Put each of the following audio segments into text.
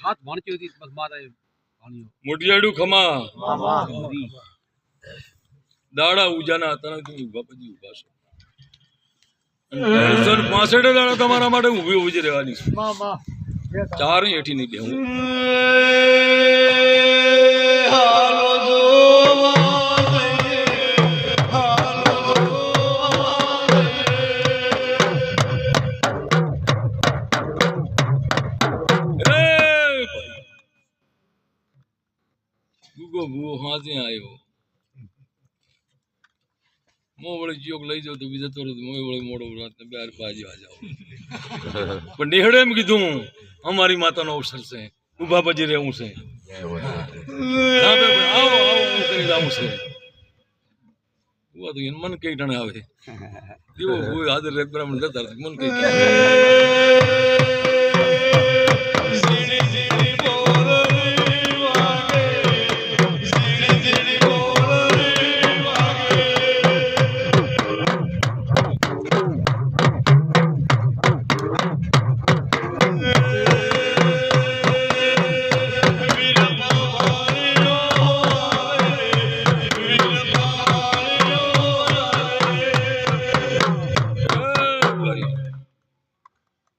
हाथ भाणची होती बस माता भाणियो મોટિયાડું ખમા દાડા ઉજાના હતા તમે ઉભા પછી ઉભા છો 365 દાડા તમારા માટે ઊભી ઊભી રહેવાની છે ચાર હેઠી નહીં બેહું ભૂવો હાથે આવ્યો મો વળી જીઓક લઈ જાવ તો બીજા તો મો વળી મોડો રાત ને 12 વાગે આ જાવ પણ નેહડે એમ કીધું અમારી માતાનો અવસર છે ઉભા પછી રહેવું છે આવો આવો કરી જાવું છે તો મન કઈ ટાણે આવે દેવો કોઈ હાજર રે બ્રાહ્મણ જતા મન કઈ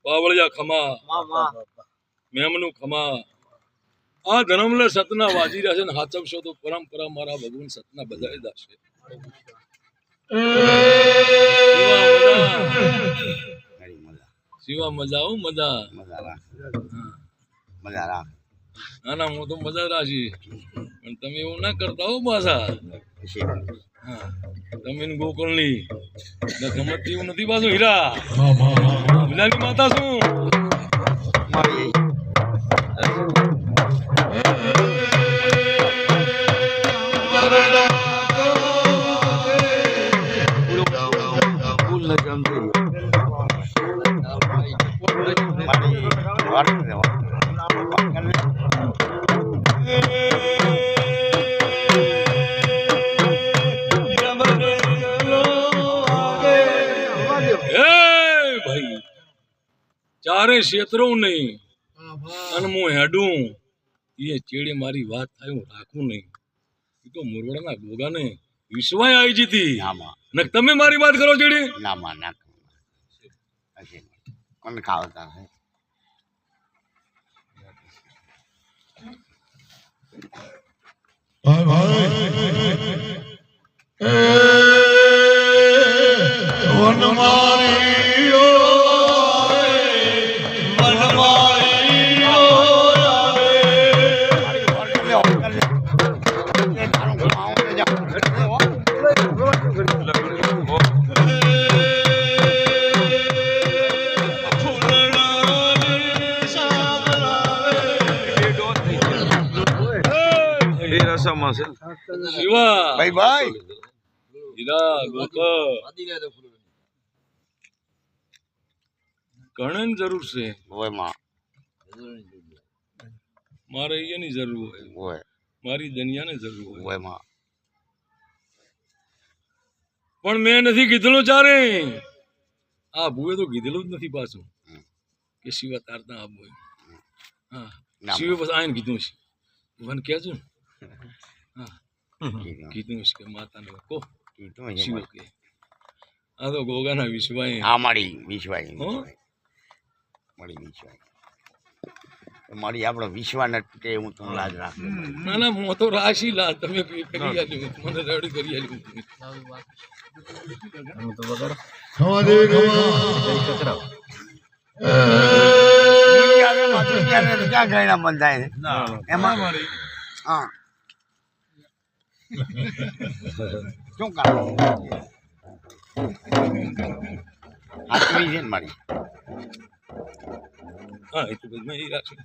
પાવળિયા ખમા મેમનું ખમા આ ધર્મલે સતના વાજી રહ્યા છે ને હાચવશો તો પરંપરા મારા ભગવાન સતના બધાય દાશે શિવા મજા આવું મજા ના ના હું તો મજા રાખી પણ તમે એવું ના કરતા હો પાછા તમે ગોકુળની ગમત એવું નથી પાછું હીરા વિલાની માતા શું ચારે ક્ષેત્રો નહીં અને હું હેડું એ ચેડે મારી વાત થાય હું રાખું નહીં એ તો મોરવાડાના ગોગાને વિશ્વાય આવી જતી ને તમે મારી વાત કરો ચેડી ના માં ના કોણ ખાવતા હે ભાઈ વન મારી શિવા ભાઈ ભાઈ હીરા ગોક ઘણી જરૂર છે ઓય માં મારે એની જરૂર હોય મારી દુનિયાને જરૂર હોય માં પણ મેં નથી કીધેલું ચારે આ ભૂએ તો કીધેલું જ નથી પાછું કે શિવા તારતા આબુ હા શિવે બસ આઈને કીધું છે મને કહેજો ને હા કીધું છે કે માતાને કહો શિવ કે આ તો ગોગાના વિશ્વાય હા મારી વિશ્વાય મારી વિશ્વાય મારી આપણો વિશ્વાસ કે હું તો લાજ રાખું ના ના હું તો રાશી લા તમે કરી આલ્યું મને રેડી કરી આલ્યું હું તો વગર ખવાદે કચરાવ ક્યાં ગયણા બંધાય એમાં મારી હા શું કામ આટલી છે ને મારી હા એ તો મેં રાખી